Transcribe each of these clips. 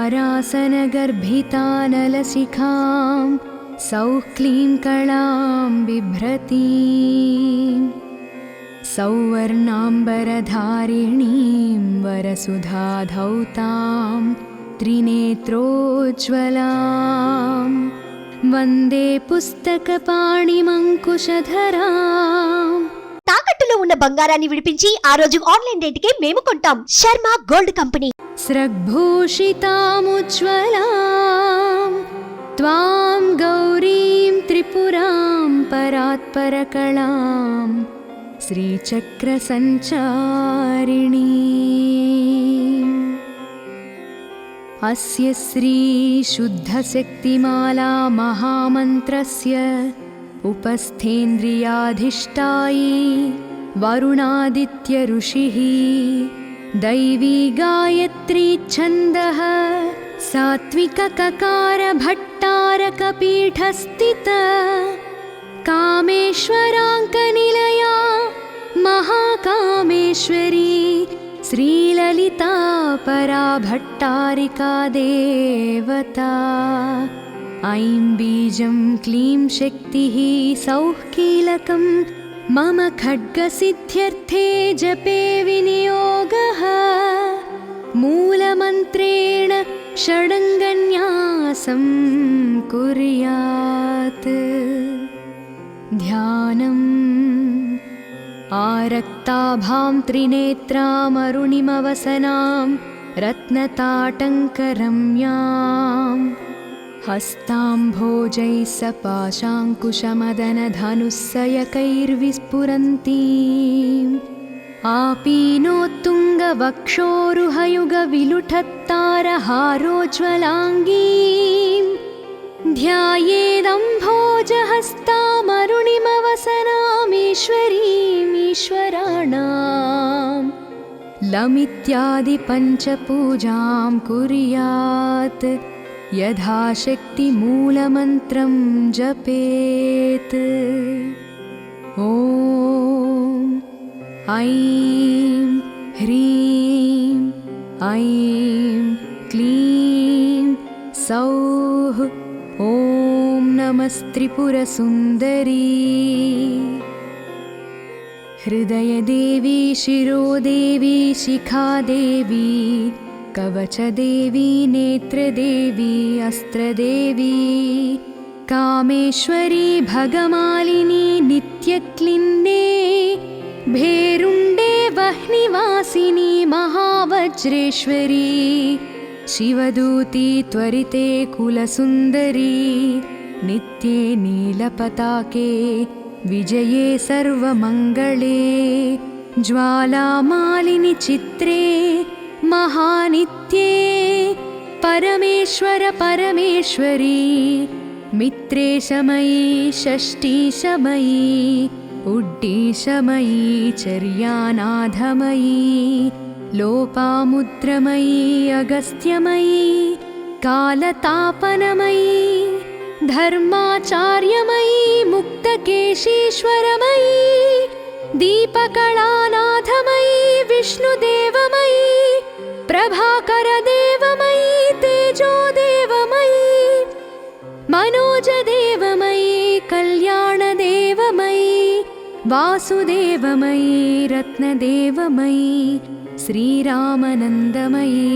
तारासनगर्भितानलशिखां सौः क्लीं कलां बिभ्रतीं सौवर्णाम्बरधारिणीं वरसुधाधौतां त्रिनेत्रोज्ज्वलां वन्दे पुस्तकपाणिमङ्कुशधराम्। తాకట్టులో ఉన్న బంగారాన్ని విడిపించి ఆ రోజు ఆన్లైన్ రేటుకే మేము కొంటాం. Sharma gold company. स्रग्भूषितामुज्ज्वलां त्वां गौरीं त्रिपुरां परात्परकलां श्रीचक्रसञ्चारिणीम्। अस्य श्रीशुद्धशक्तिमाला महामन्त्रस्य उपस्थेन्द्रियाधिष्ठायी वरुणादित्य ऋषिः दैवी गायत्री छन्दः सात्विकककार भट्टारकपीठस्थित कामेश्वराङ्कनिलया महाकामेश्वरी श्रीललिता परा भट्टारिका देवता। ऐं बीजं क्लीं शक्तिः सौः कीलकं मम खड्गसिद्ध्यर्थे जपे विनियोगः मूलमन्त्रेण षडङ्गन्यासं कुर्यात्। ध्यानम् आरक्ताभां त्रिनेत्रामरुणिमवसनां रत्नताटङ्करम्याम् हस्ताम्भोजैः सपाशाङ्कुशमदनधनुस्सयकैर्विस्फुरन्तीम् आपीनोत्तुङ्गवक्षोरुहयुगविलुठत्तारहारोज्ज्वलाङ्गीं ध्यायेदम्भोजहस्तामरुणिमवसनामीश्वरीमीश्वराणां लमित्यादिपञ्चपूजां कुर्यात् यथाशक्ति मूलमन्त्रं जपेत्। ॐ ऐं ह्रीं ऐं क्लीं सौः ॐ नमस्त्रिपुरसुन्दरी। हृदयदेवी शिरोदेवी शिखादेवी कवचदेवी नेत्रदेवी अस्त्रदेवी कामेश्वरी भगमालिनी नित्यक्लिन्ने भेरुण्डे वह्निवासिनी महावज्रेश्वरी शिवदूती त्वरिते कुलसुन्दरी नित्ये नीलपताके विजये सर्वमङ्गले ज्वालामालिनि चित्रे महानित्ये परमेश्वर परमेश्वरी मित्रेशमयी षष्ठीशमयी उड्डीशमयी चर्यानाथमयी लोपामुद्रमयी अगस्त्यमयी कालतापनमयी धर्माचार्यमयी मुक्तकेशीश्वरमयी दीपकलानाथमयी विष्णुदेवमयी प्रभाकरदेवमयी तेजोदेवमयी मनोजदेवमयी कल्याणदेवमयी वासुदेवमयी रत्नदेवमयी श्रीरामनन्दमयी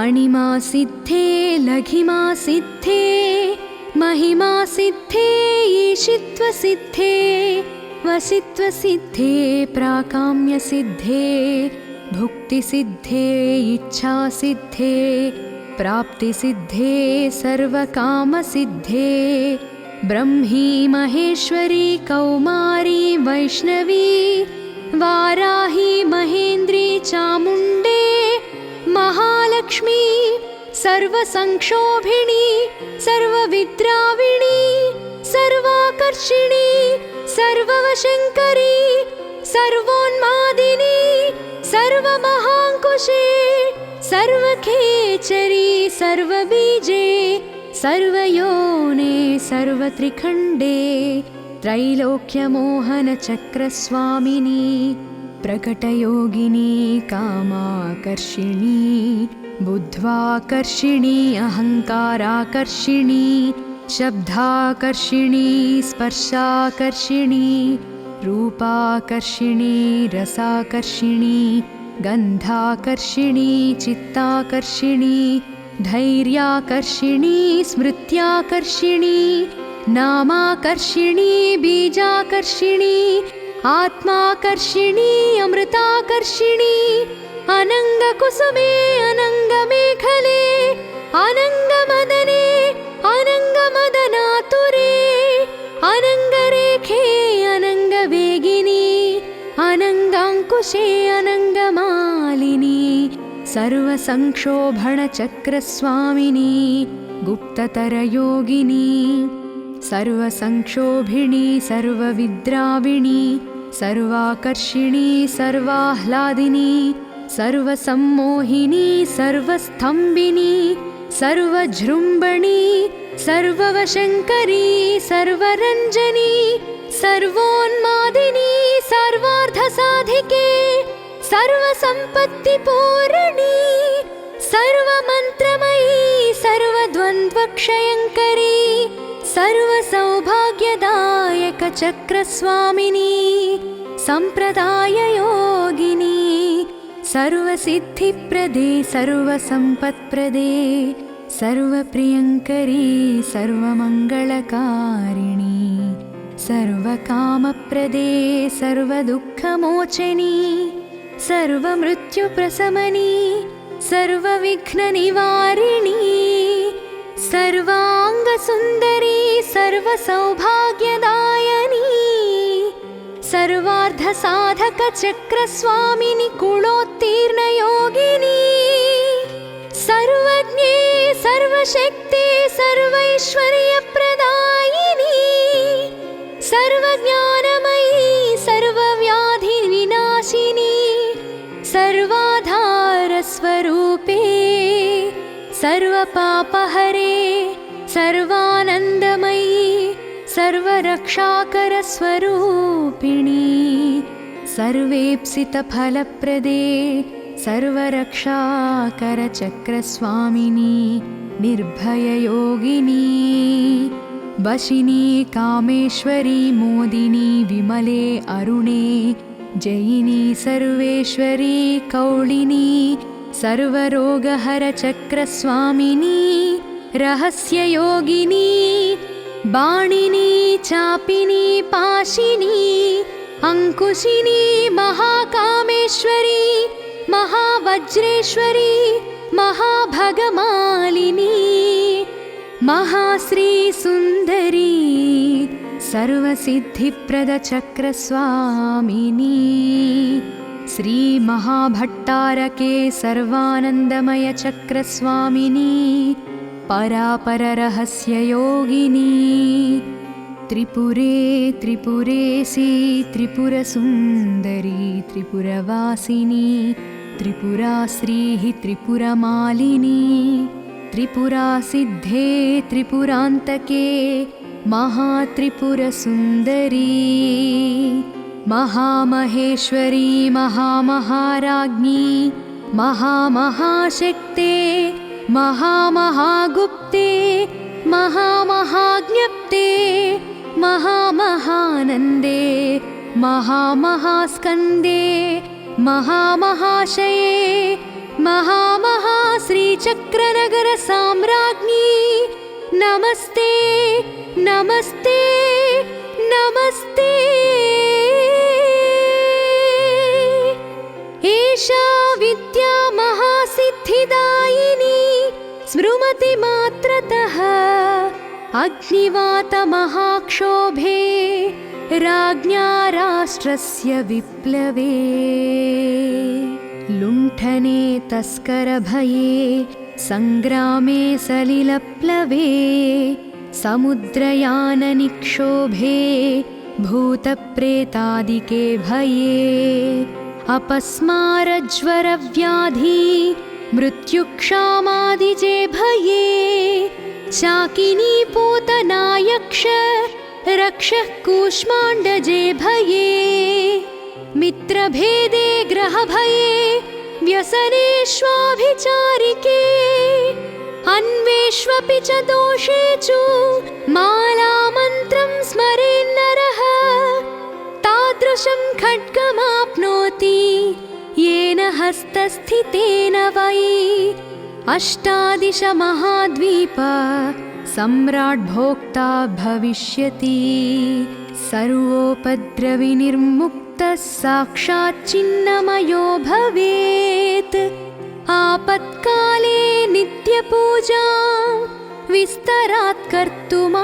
अणिमा सिद्धे लघिमा सिद्धे महिमा सिद्धे ईशित्वसिद्धे वसित्वसिद्धे प्राकाम्यसिद्धे भुक्तिसिद्धे इच्छासिद्धे प्राप्तिसिद्धे सर्वकामसिद्धे ब्रह्मी महेश्वरी कौमारी वैष्णवी वाराही महेन्द्री चामुण्डे महालक्ष्मी सर्वसंक्षोभिणी सर्वविद्राविणी सर्वाकर्षिणी सर्ववशङ्करी सर्वोन्मादिनी सर्वमहाङ्कुशे सर्वखेचरी सर्वबीजे सर्वयोने सर्वत्रिखण्डे त्रैलोक्यमोहनचक्रस्वामिनी प्रकटयोगिनी कामाकर्षिणी बुद्ध्वाकर्षिणी अहङ्काराकर्षिणी शब्दाकर्षिणी स्पर्शाकर्षिणी रूपाकर्षिणी रसाकर्षिणी गन्धाकर्षिणी चित्ताकर्षिणी धैर्याकर्षिणी स्मृत्याकर्षिणी नामाकर्षिणी बीजाकर्षिणी आत्माकर्षिणी अमृताकर्षिणी अनङ्गकुसुमे अनङ्गमेखले अनङ्गमदने अनङ्गमदनातुरे अनङ्गरेखे अनङ्गवेगिनी अनङ्गाङ्कुशे अनङ्गमालिनी सर्वसंक्षोभणचक्रस्वामिनी गुप्ततरयोगिनी सर्वसंक्षोभिणी सर्वविद्राविणी सर्वाकर्षिणी सर्वाह्लादिनी सर्वसम्मोहिनी सर्वस्थम्भिनी सर्वजृम्भणी सर्ववशङ्करी सर्वरञ्जनी सर्वोन्मादिनी सर्वार्थसाधिके सर्वसम्पत्तिपूर्णी सर्वमन्त्रमयी सर्वद्वन्द्वक्षयङ्करी सर्वसौभाग्यदायकचक्रस्वामिनी सम्प्रदाययोगिनी सर्वसिद्धिप्रदे सर्वसम्पत्प्रदे सर्वप्रियङ्करी सर्वमङ्गलकारिणी सर्वकामप्रदे सर्वदुःखमोचनी सर्वमृत्युप्रशमनी सर्वविघ्ननिवारिणी सर्वाङ्गसुन्दरी सर्वसौभाग्यदायिनी सर्वार्धसाधकचक्रस्वामिनी कुलोत्तीर्णयोगिनी सर्वज्ञे सर्वशक्ते सर्वैश्वर्यप्रदायिनी सर्वज्ञानमयी सर्वव्याधिविनाशिनी सर्वाधारस्वरूपे सर्वपापहरे सर्वानन्दमयी सर्वरक्षाकरस्वरूपिणी सर्वेप्सितफलप्रदे सर्वरक्षाकरचक्रस्वामिनी निर्भययोगिनी वशिनी कामेश्वरी मोदिनी विमले अरुणे जयिनी सर्वेश्वरी कौलिनी सर्वरोगहरचक्रस्वामिनी रहस्ययोगिनी बाणिनी चापिनी पाशिनी अंकुशिनी महाकामेश्वरी महावज्रेश्वरी महाभगमालिनी महाश्री सुंदरी सर्वसिद्धिप्रदचक्रस्वामिनी श्री महाभट्टारके सर्वानन्दमय चक्रस्वामिनी परापररहस्ययोगिनी त्रिपुरे त्रिपुरेशी त्रिपुरसुन्दरी त्रिपुरवासिनी त्रिपुराश्रीः त्रिपुरमालिनी त्रिपुरासिद्धे त्रिपुरान्तके महात्रिपुरसुन्दरी महामहेश्वरी महामहाराज्ञी महामहाशक्ते महामहागुप्ते महामहाज्ञप्ते महामहानन्दे महामहास्कन्दे महामहाशये महामहाश्रीचक्रनगरसाम्राज्ञी नमस्ते नमस्ते नमस्ते एषा विद्या महासिद्धिदायिनी स्मृमति मात्रतः अग्निवातमहाक्षोभे राज्ञा राष्ट्रस्य विप्लवे लुण्ठने तस्करभये सङ्ग्रामे सलिलप्लवे समुद्रयाननिक्षोभे भूतप्रेतादिके भये अपस्मारज्वरव्याधि मृत्युक्षामादिजे भये शाकिनी पूतनायक्ष रक्षः कूष्माण्डजे भये मित्रभेदे ग्रहभये व्यसनेष्वाभिचारिके अन्वेष्वपि च दोषेषु मालामन्त्रं स्मरेन्नरः तादृशं खड्गमाप्नोति येन हस्तस्थितेन वै अष्टादश महाद्वीप सम्राट् भोक्ता भविष्यति सर्वोपद्रविनिर्मुक्तः साक्षात् चिन्मयो भवेत् आपत्काले नित्यपूजां विस्तरात् कर्तुमारभेत्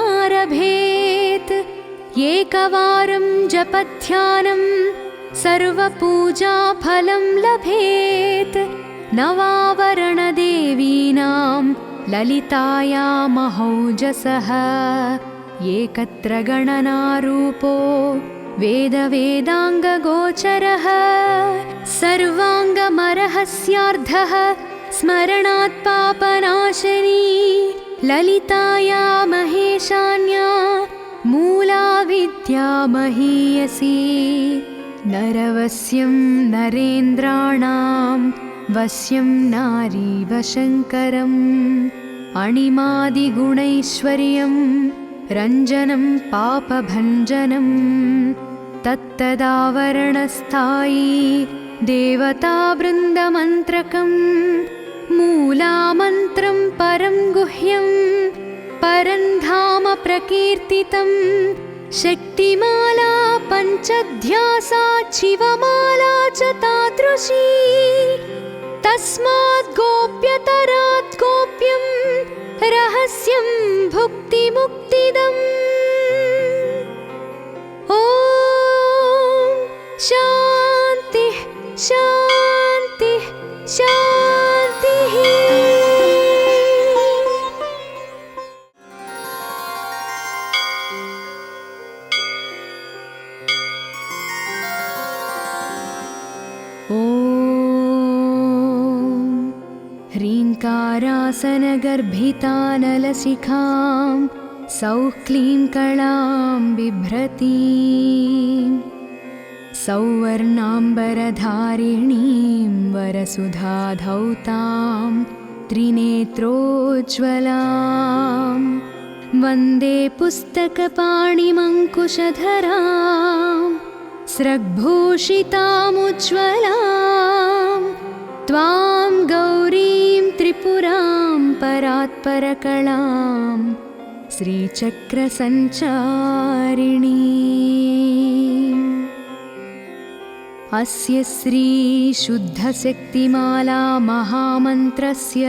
एकवारं जपध्यानं सर्वपूजाफलं लभेत् नवावरणदेवीनां ललितायामहौजसः एकत्र गणनारूपो वेदवेदाङ्गगोचरः सर्वाङ्गमरहस्यार्धः स्मरणात् पापनाशनी ललिताया महेशान्या मूला विद्या महीयसी नरवस्यं नरेन्द्राणां वस्यं नारीवशङ्करम् अणिमादिगुणैश्वर्यं रञ्जनं पापभञ्जनं तत्तदावरणस्थायी देवतावृन्दमन्त्रकं मूलामन्त्रं परं गुह्यं परन्धाम प्रकीर्तितं शक्तिमाला पञ्चध्यासा शिवमाला च तादृशी तस्मात् गोप्यतरात् गोप्यं रहस्यं भुक्तिमुक्तिदम् ॐ शान्तिः शान्तिः शान्तिः। ह्रीङ्कारासनगर्भितानलशिखां सौः क्लीं कलां बिभ्रतीं सौवर्णाम्बरधारिणीं वरसुधाधौतां त्रिनेत्रोज्ज्वलां वन्दे पुस्तकपाणिमङ्कुशधरां स्रग्भूषितामुज्ज्वलां त्वां गौरीं त्रिपुरां परात्परकलां श्रीचक्रसञ्चारिणीम् अस्य श्रीशुद्धशक्तिमाला महामन्त्रस्य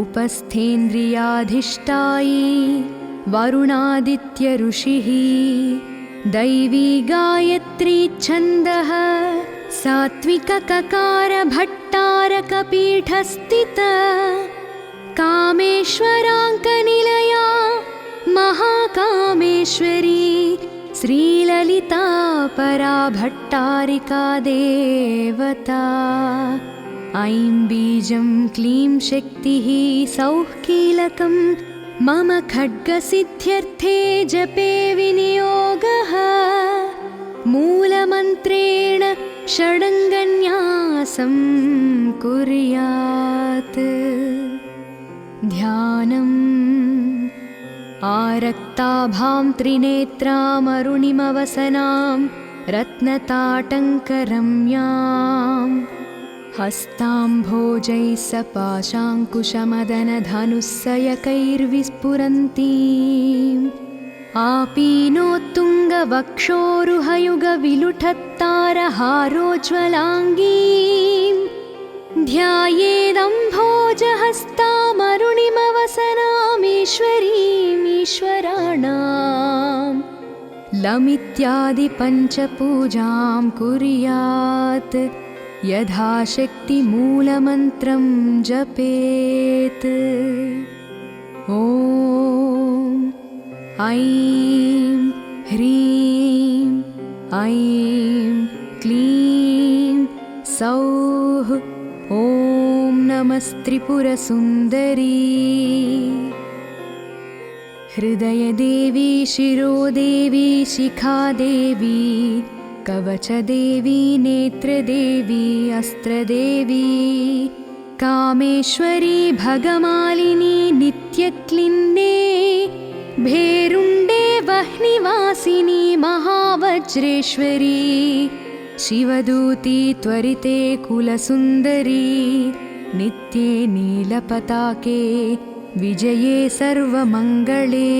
उपस्थेन्द्रियाधिष्ठायी वरुणादित्य ऋषिः दैवी गायत्री छन्दः सात्विकककार भट्टारकपीठस्थित कामेश्वराङ्कनिलया महाकामेश्वरी श्रीललिता परा भट्टारिका देवता ऐं बीजं क्लीं शक्तिः सौः कीलकं मम खड्गसिद्ध्यर्थे जपे विनियोगः मूलमन्त्रेण षडङ्गन्यासं कुर्यात् ध्यानम् आरक्ताभां त्रिनेत्रामरुणिमवसनां रत्नताटङ्करम्यां हस्ताम्भोजैः सपाशाङ्कुशमदनधनुस्सयकैर्विस्फुरन्तीम् आपीनोत्तुङ्गवक्षोरुहयुगविलुठत्तारहारोज्ज्वलाङ्गीं ध्यायेदम्भोजहस्तामरुणिमवसनामीश्वरीमीश्वराणां लमित्यादिपञ्चपूजां कुर्यात् यथाशक्तिमूलमन्त्रं जपेत् ॐ ऐं ह्रीं ऐं क्लीं सौः ॐ नमस्त्रिपुरसुन्दरी हृदयदेवी शिरोदेवी शिखादेवी कवचदेवी नेत्रदेवी अस्त्रदेवी कामेश्वरी भगमालिनी नित्यक्लिन्ने भेरुण्डे वह्निवासिनी महावज्रेश्वरी शिवदूती त्वरिते कुलसुन्दरी नित्ये नीलपताके विजये सर्वमङ्गले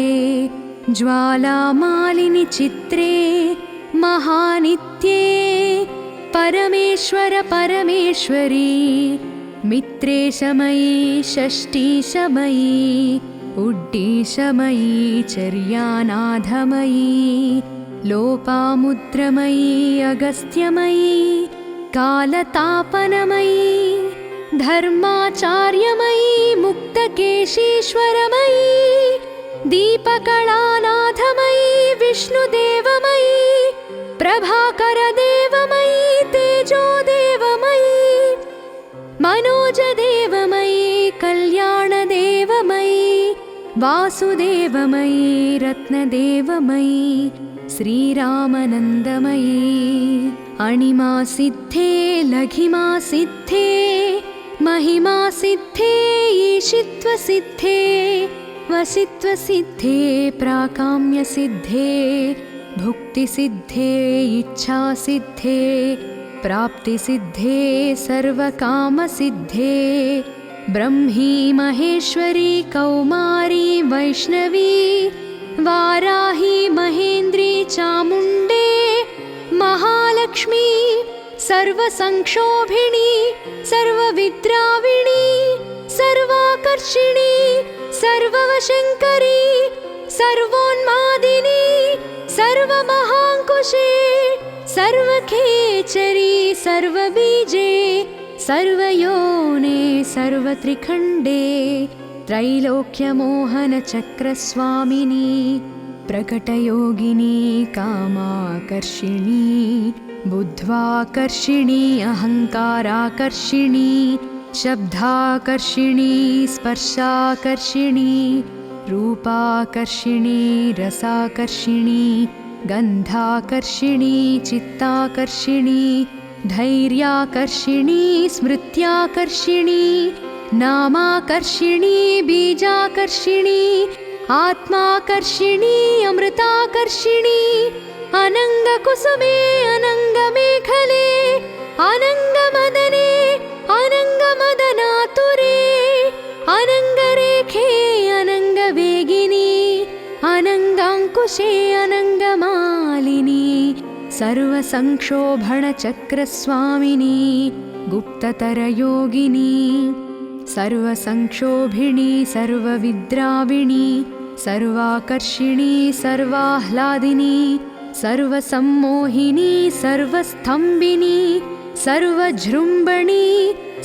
ज्वालामालिनि चित्रे महानित्ये परमेश्वर परमेश्वरी मित्रेशमयी षष्ठीशमयी उड्डीशमयी चर्यानाधमयी लोपामुद्रमयी अगस्त्यमयी कालतापनमयी धर्माचार्यमयी मुक्तकेशीश्वरमयी दीपकलानाथमयी विष्णुदेवमयी प्रभाकरदेवमयी तेजोदेवमयी मनोजदेवमयी कल्याणदेवमयी वासुदेवमयी रत्नदेवमयी श्रीरामनन्दमयी अणिमा सिद्धे लघिमा सिद्धे महिमा सिद्धे ईशित्वसिद्धे वसित्वसिद्धे प्राकाम्यसिद्धे भुक्तिसिद्धे इच्छासिद्धे प्राप्तिसिद्धे सर्वकामसिद्धे ब्रह्मी महेश्वरी कौमारी वैष्णवी वाराही महेन्द्री चामुण्डे महालक्ष्मी सर्वसंक्षोभिणी सर्वविद्राविणी सर्वाकर्षिणी सर्ववशङ्करी सर्वोन्मादिनी सर्वमहाङ्कुशे सर्वखेचरी सर्वबीजे सर्वयोने सर्वत्रिखण्डे त्रैलोक्यमोहनचक्रस्वामिनी प्रकटयोगिनी कामाकर्षिणी बुद्ध्वाकर्षिणी अहङ्काराकर्षिणी शब्दाकर्षिणी स्पर्शाकर्षिणी रूपाकर्षिणी रसाकर्षिणी गन्धाकर्षिणी चित्ताकर्षिणी धैर्याकर्षिणी स्मृत्याकर्षिणी नामाकर्षिणी बीजाकर्षिणी आत्माकर्षिणी अमृताकर्षिणी अनङ्गकुसुमे अनङ्गमेखले अनङ्गमदने अनङ्गमदनातुरे अनङ्गरेखे अनङ्गवेगिनी अनङ्गाङ्कुशे अनङ्गमालिनी सर्वसंक्षोभणचक्रस्वामिनी गुप्ततरयोगिनी सर्वसंक्षोभिणी सर्वविद्राविणी सर्वाकर्षिणी सर्वाह्लादिनी सर्वसम्मोहिनी सर्वस्थम्भिनी सर्वजृम्भणी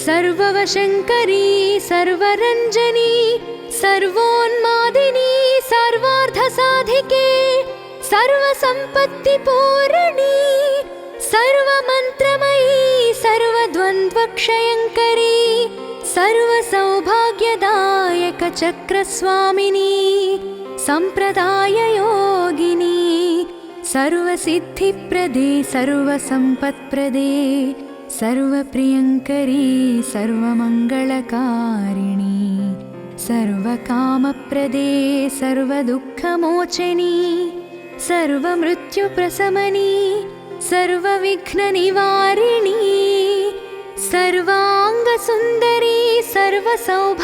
सर्ववशङ्करी सर्वरञ्जनी सर्वोन्मादिनी सर्वार्थसाधिके सर्वसम्पत्तिपूरणि सर्वमन्त्रमयी सर्वद्वन्द्वक्षयङ्करी सर्वसौभाग्यदायकचक्रस्वामिनी सम्प्रदाययोगिनी सर्वसिद्धिप्रदे सर्वसम्पत्प्रदे सर्वप्रियङ्करी सर्वमङ्गलकारिणी सर्वकामप्रदे सर्वदुःखमोचनी सर्वमृत्युप्रशमनी सर्वविघ्ननिवारिणी सर्वाङ्गसुन्दरी सर्वसौभाग्यदायिनी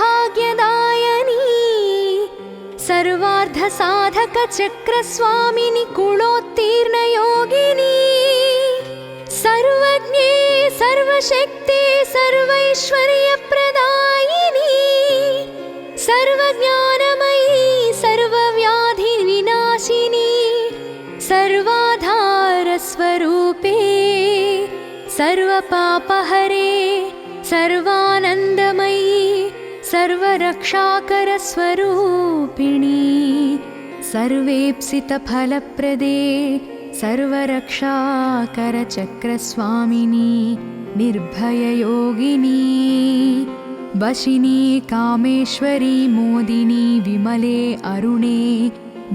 सर्वार्धसाधकचक्रस्वामिनि कुलोत्तीर्णयोगिनी सर्वज्ञे सर्वशक्ते सर्वैश्वर्यप्रदायिनी सर्वज्ञानमयी सर्वव्याधिविनाशिनी सर्वाधारस्वरूपे सर्वपापहरे सर्वानन्दमयी सर्वरक्षाकरस्वरूपिणी सर्वेप्सितफलप्रदे सर्वरक्षाकरचक्रस्वामिनी निर्भययोगिनी वशिनी कामेश्वरी मोदिनी विमले अरुणे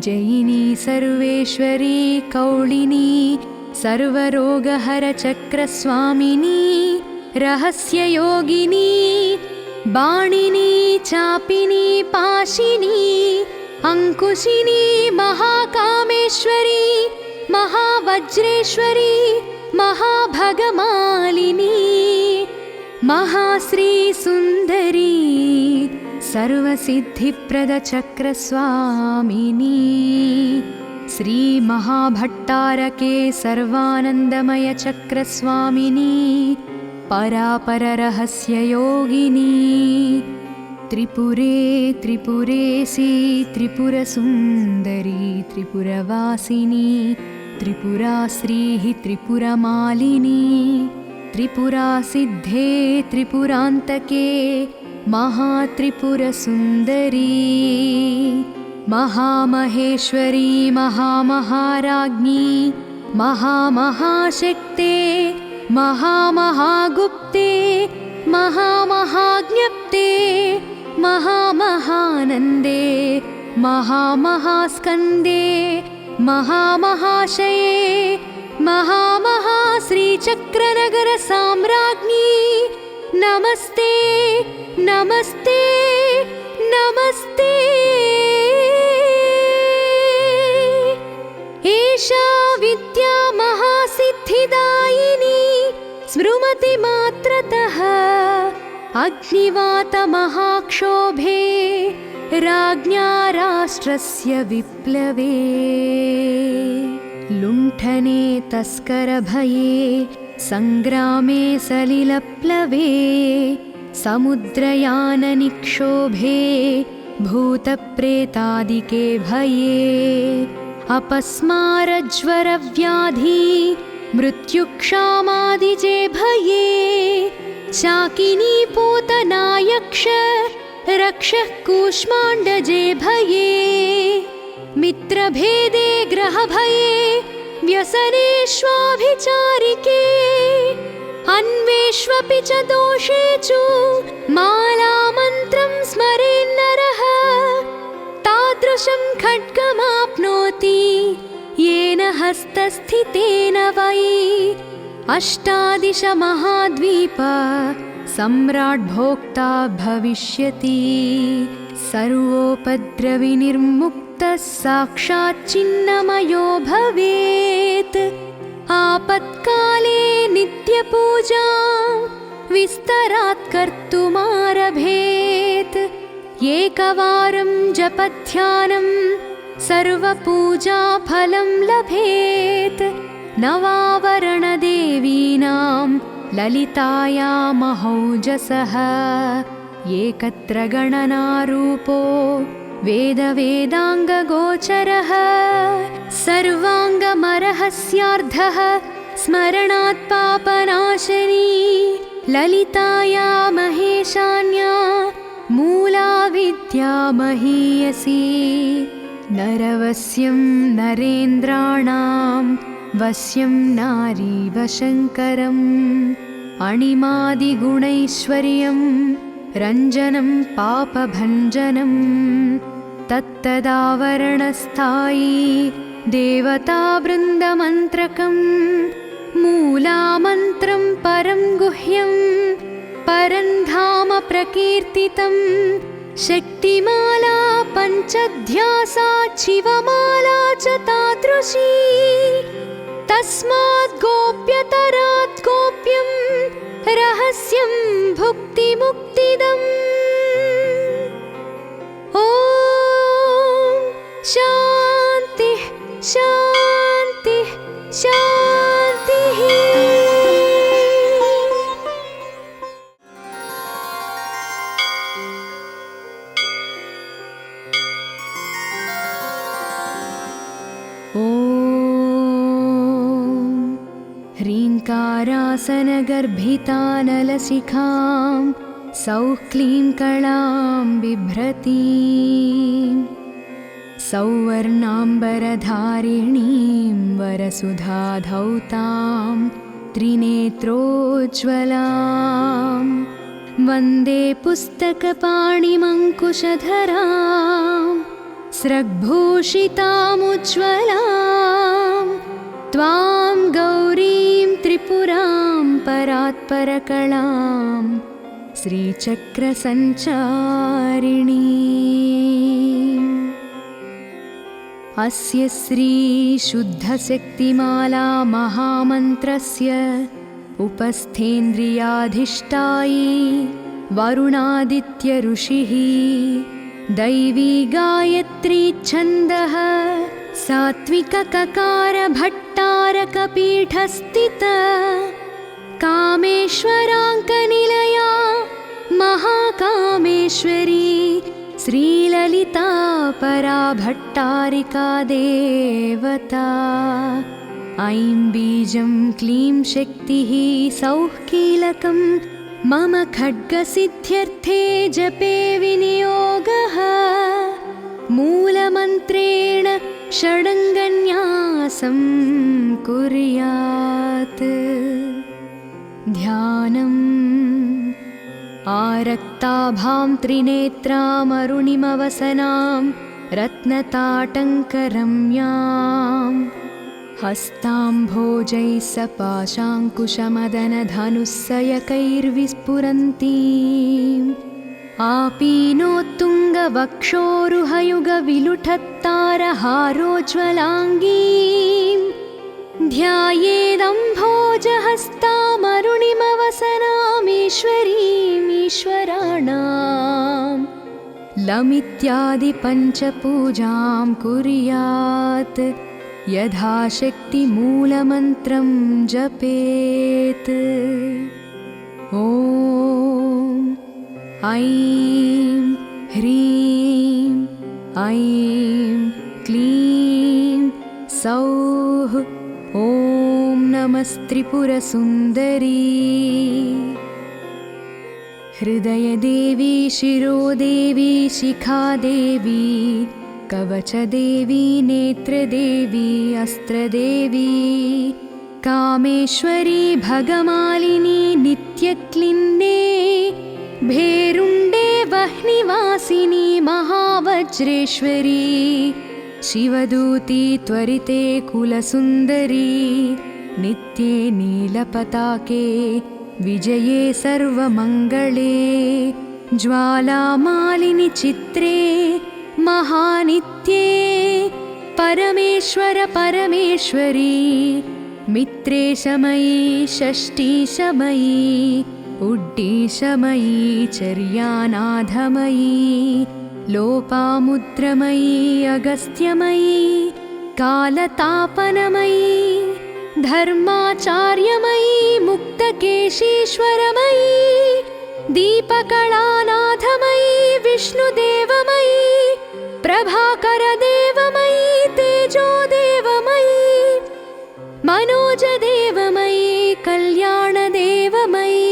जयिनी सर्वेश्वरी कौलिनी सर्वरोगहरचक्रस्वामिनी रहस्ययोगिनी बाणिनी चापिनी पाशिनी अंकुशिनी महाकामेश्वरी महावज्रेश्वरी महाभगमालिनी महाश्री सुंदरी सर्वसिद्धिप्रदचक्रस्वामिनी श्री महाभट्टारके सर्वानंदमय चक्रस्वामिनी परापररहस्ययोगिनी त्रिपुरे त्रिपुरेशी त्रिपुरसुन्दरी त्रिपुरवासिनी त्रिपुराश्रीः त्रिपुरमालिनी त्रिपुरासिद्धे त्रिपुरान्तके महात्रिपुरसुन्दरी महामहेश्वरी महामहाराज्ञी महामहाशक्ते महामहागुप्ते महामहाज्ञप्ते महामहानन्दे महामहास्कन्दे महामहाशये महामहाश्रीचक्रनगरसाम्राज्ञी नमस्ते नमस्ते नमस्ते। एषा विद्या महासिद्धिदायिनी स्मृमति मात्रतः अग्निवातमहाक्षोभे राज्ञा राष्ट्रस्य विप्लवे लुण्ठने तस्करभये संग्रामे सलिलप्लवे समुद्रयाननिक्षोभे भूतप्रेतादिके भये अपस्मारज्वरव्याधि मृत्युक्षामादिजे भये चाकिनी पूतनायक्ष रक्षः कूष्माण्डजे भये मित्रभेदे ग्रहभये व्यसनेष्वाभिचारिके अन्वेष्वपि च दोषेषु मालामन्त्रं स्मरेन्नरः तादृशं खड्गमाप्नोति येन हस्तस्थितेन वै अष्टादश महाद्वीप सम्राट् भोक्ता भविष्यति सर्वोपद्रविनिर्मुक्तः साक्षात् चिन्नमयो भवेत् आपत्काले नित्यपूजां विस्तरात् कर्तुमारभेत् एकवारं जपध्यानं सर्वपूजाफलं लभेत् नवावरणदेवीनां ललितायामहौजसः एकत्र गणनारूपो वेदवेदाङ्गगोचरः सर्वाङ्गमरहस्यार्धः स्मरणात् पापनाशनी ललिताया महेशान्या मूला विद्या महीयसी नरवस्यं नरेन्द्राणां वश्यं नारीवशङ्करम् अणिमादिगुणैश्वर्यं रञ्जनं पापभञ्जनं तत्तदावरणस्थायी देवतावृन्दमन्त्रकं मूलामन्त्रं परं गुह्यं परं धाम प्रकीर्तितं शक्तिमाला पञ्चध्यासा शिवमाला च तादृशी तस्मात् गोप्यतरात् गोप्यं रहस्यं भुक्तिमुक्तिदम् ॐ शान्तिः शान्तिः शान्तिः। ह्रीङ्कारासनगर्भितानलशिखां सौः क्लीं कलां बिभ्रतीं सौवर्णाम्बरधारिणीं वरसुधाधौतां त्रिनेत्रोज्ज्वलां वन्दे पुस्तकपाणिमङ्कुशधरां स्रग्भूषितामुज्ज्वलां त्वां गौ त्रिपुरां परात्परकलां श्रीचक्रसञ्चारिणी। अस्य श्रीशुद्धशक्तिमाला महामन्त्रस्य उपस्थेन्द्रियाधिष्ठायी वरुणादित्य ऋषिः। दैवी गायत्री छन्दः सात्विकककार भट्टारकपीठस्थित कामेश्वराङ्कनिलया महाकामेश्वरी श्रीललिता परा भट्टारिका देवता। ऐं बीजं क्लीं शक्तिः सौः कीलकं मम खड्गसिद्ध्यर्थे जपे विनियोगः। मूलमन्त्रेण षडङ्गन्यासं कुर्यात्। ध्यानम् आरक्ताभां त्रिनेत्रामरुणिमवसनां रत्नताटङ्करम्यां हस्ताम्भोजैः सपाशाङ्कुशमदनधनुस्सयकैर्विस्फुरन्तीम् आपीनोत्तुङ्गवक्षोरुहयुगविलुठत्तारहारोज्ज्वलाङ्गीं ध्यायेदम्भोजहस्तामरुणिमवसनामीश्वरीमीश्वराणां लमित्यादिपञ्चपूजां कुर्यात्। यथाशक्तिमूलमन्त्रं जपेत्। ॐ ऐं ह्रीं ऐं क्लीं सौः ॐ नमस्त्रिपुरसुन्दरी। हृदयदेवी शिरोदेवी शिखादेवी कवचदेवी नेत्रदेवी अस्त्रदेवी कामेश्वरी भगमालिनी नित्यक्लिन्ने भेरुण्डे वह्निवासिनी महावज्रेश्वरी शिवदूती त्वरिते कुलसुन्दरी नित्ये नीलपताके विजये सर्वमङ्गले ज्वालामालिनि चित्रे महानित्ये परमेश्वर परमेश्वरी मित्रेशमयी षष्ठीशमयी उड्डीशमयी चर्यानाथमयी लोपामुद्रमयी अगस्त्यमयी कालतापनमयी धर्माचार्यमयी मुक्तकेशीश्वरमयी दीपकलानाथमयी विष्णुदेवमयी प्रभाकरदेवमयी तेजोदेवमयी मनोजदेवमयी कल्याणदेवमयी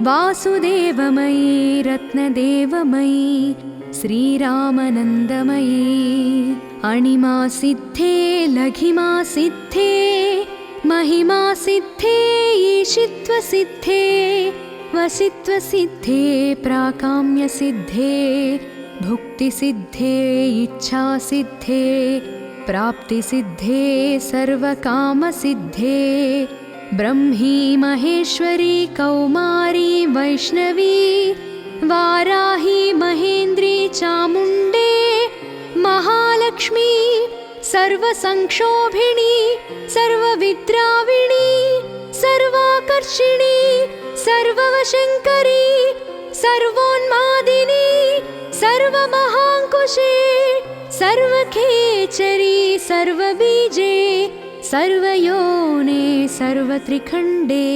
वासुदेवमयी रत्नदेवमयी श्रीरामनन्दमयी अणिमा सिद्धे लघिमा सिद्धे महिमा सिद्धे ईशित्वसिद्धे वसित्वसिद्धे प्राकाम्यसिद्धे भुक्तिसिद्धे इच्छासिद्धे प्राप्तिसिद्धे सर्वकामसिद्धे ब्रह्मी महेश्वरी कौमारी वैष्णवी वाराही महेन्द्री चामुण्डे महालक्ष्मी सर्वसंक्षोभिणी सर्वविद्राविणी सर्वाकर्षिणी सर्ववशङ्करी सर्वोन्मादिनी सर्वमहाङ्कुशे सर्वखेचरी सर्वबीजे सर्वयोने सर्वत्रिखण्डे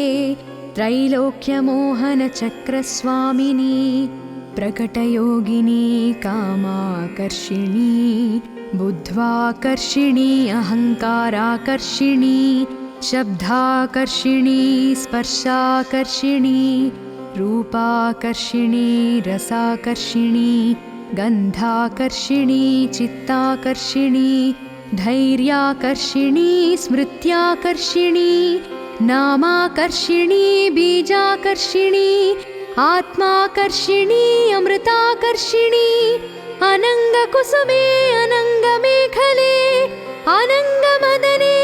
त्रैलोक्यमोहनचक्रस्वामिनी प्रकटयोगिनी कामाकर्षिणी बुद्ध्वाकर्षिणी अहङ्काराकर्षिणी शब्दाकर्षिणी स्पर्शाकर्षिणी रूपाकर्षिणी रसाकर्षिणी गन्धाकर्षिणी चित्ताकर्षिणी धैर्याकर्षिणी स्मृत्याकर्षिणी नामाकर्षिणी बीजाकर्षिणी आत्माकर्षिणी अमृताकर्षिणी अनङ्गकुसुमे अनङ्गमेखले अनङ्गमदने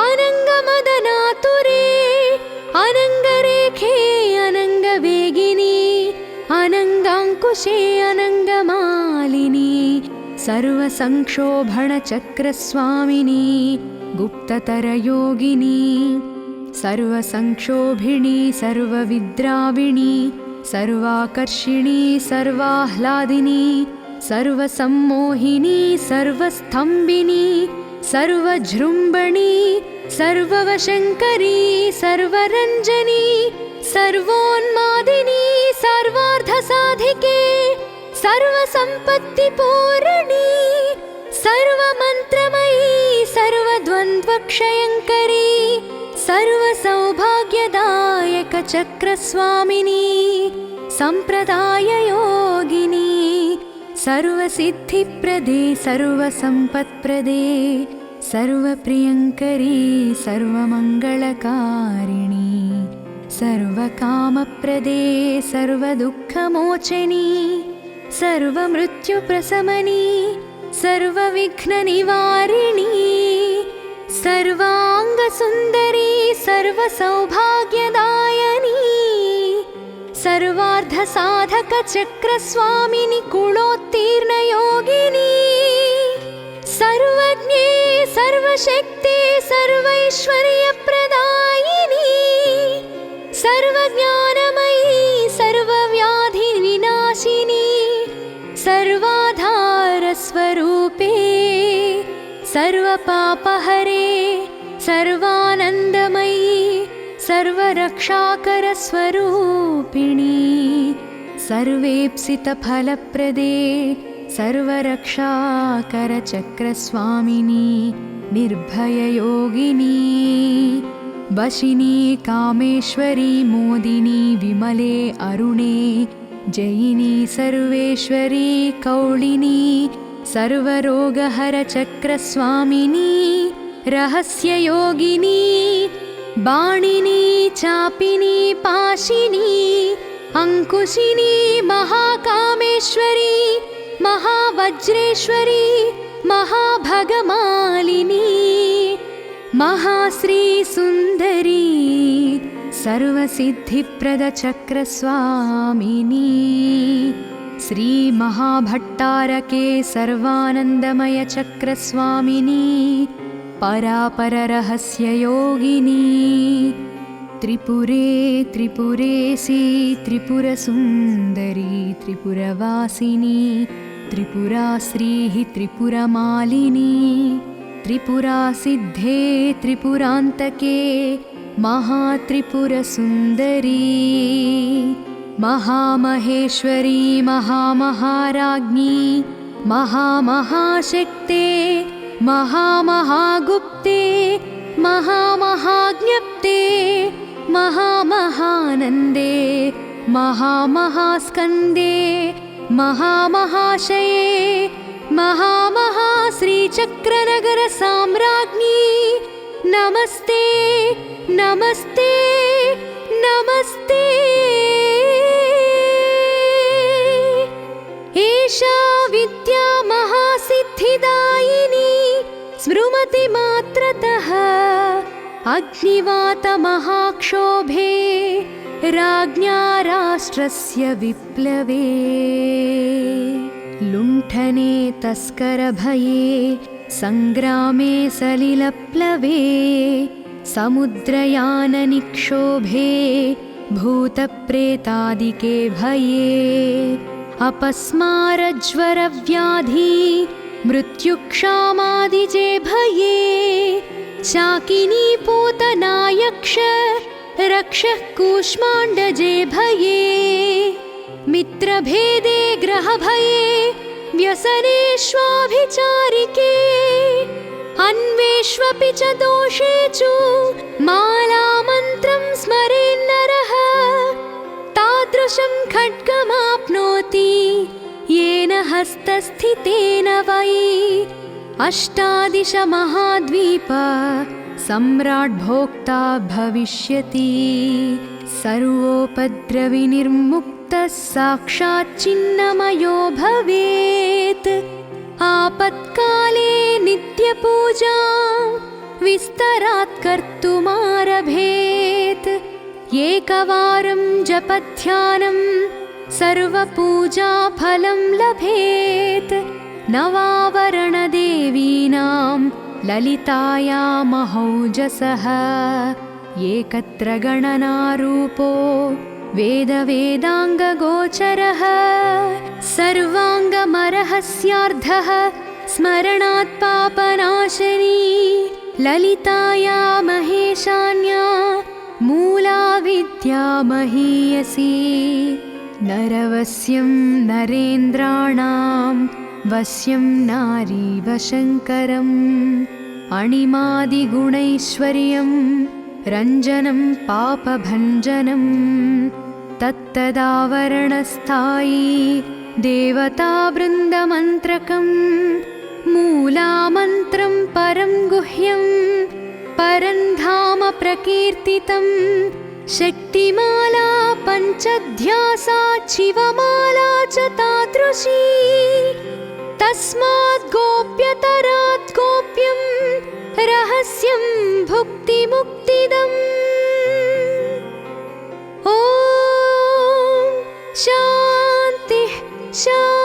अनङ्गमदनातुरे सर्वसंक्षोभणचक्रस्वामिनी गुप्ततरयोगिनी सर्वसंक्षोभिणी सर्वविद्राविणी सर्वाकर्षिणी सर्वाह्लादिनी सर्वसम्मोहिनी सर्वस्थम्भिनी सर्वजृम्भणी सर्ववशङ्करी सर्वरञ्जनी सर्वोन्मादिनी सर्वार्थसाधिके सर्वसम्पत्तिपूरणी सर्वमन्त्रमयी सर्वद्वन्द्वक्षयङ्करी सर्वसौभाग्यदायकचक्रस्वामिनी सम्प्रदाययोगिनी सर्वसिद्धिप्रदे सर्वसम्पत्प्रदे सर्वप्रियङ्करी सर्वमङ्गलकारिणी सर्वकामप्रदे सर्वदुःखमोचनी सर्वमृत्युप्रशमनी सर्वविघ्ननिवारिणी सर्वाङ्गसुन्दरी सर्वसौभाग्यदायिनी सर्वार्धसाधकचक्रस्वामिनी कुलोत्तीर्णयोगिनी सर्वज्ञे सर्वशक्ते सर्वैश्वर्यप्रदायिनी सर्वज्ञानमयी सर्वव्याधिविनाशिनी सर्वाधारस्वरूपे सर्वपापहरे सर्वानन्दमयी सर्वरक्षाकरस्वरूपिणी सर्वेप्सितफलप्रदे सर्वरक्षाकरचक्रस्वामिनी निर्भययोगिनी वशिनी कामेश्वरी मोदिनी विमले अरुणे जयिनी सर्वेश्वरी कौलिनी सर्वरोगहरचक्रस्वामिनी रहस्ययोगिनी बाणिनी चापिनी पाशिनी अंकुशिनी महाकामेश्वरी महावज्रेश्वरी महाभगमालिनी महाश्री सुंदरी सर्वसिद्धिप्रदचक्रस्वामिनी श्री महाभट्टारके सर्वानन्दमय चक्रस्वामिनी परापररहस्ययोगिनी त्रिपुरे त्रिपुरेशी त्रिपुरसुन्दरी त्रिपुरवासिनी त्रिपुराश्रीः त्रिपुरमालिनी त्रिपुरासिद्धे त्रिपुरान्तके महात्रिपुरसुन्दरी महामहेश्वरी महामहाराज्ञी महामहाशक्ते महामहागुप्ते महामहाज्ञप्ते महामहानन्दे महामहास्कन्दे महामहाशये महामहाश्रीचक्रनगरसाम्राज्ञी नमस्ते नमस्ते नमस्ते एषा विद्या महासिद्धिदायिनी स्मृमति मात्रतः अग्निवातमहाक्षोभे राज्ञा राष्ट्रस्य विप्लवे लुण्ठने तस्करभये सङ्ग्रामे सलिलप्लवे समुद्रयाननिक्षोभे भूतप्रेतादिके भये अपस्मारज्वरव्याधि मृत्युक्षामादिजे भये शाकिनी पूतनायक्ष रक्षः कूष्माण्डजे भये मित्रभेदे ग्रहभये व्यसनेष्वाभिचारिके अन्वेष्वपि च दोषेषु मालामन्त्रं स्मरेन्नरः तादृशं खड्गमाप्नोति येन हस्तस्थितेन वै अष्टादशमहाद्वीप सम्राट् भोक्ता भविष्यति सर्वोपद्रविनिर्मुक्तः साक्षात् चिन्नमयो भवेत् आपत्काले नित्यपूजां विस्तरात् कर्तुमारभेत् एकवारं जपध्यानं सर्वपूजाफलं लभेत् नवावरणदेवीनां ललितायामहौजसः एकत्र गणनारूपो वेदवेदाङ्गगोचरः सर्वाङ्गमरहस्यार्धः स्मरणात् पापनाशनी ललिताया महेशान्या मूला विद्या महीयसी नरवस्यं नरेन्द्राणां वस्यं नारीवशङ्करम् अणिमादिगुणैश्वर्यं रञ्जनं पापभञ्जनं तत्तदावरणस्थायी देवतावृन्दमन्त्रकं मूलामन्त्रं परं गुह्यं परं धाम प्रकीर्तितं शक्तिमाला पञ्चध्यासा शिवमाला च तादृशी तस्मात् गोप्यतरात् गोप्यं रहस्यं भुक्तिमुक्तिदम् ॐ शान्तिः शान्तिः।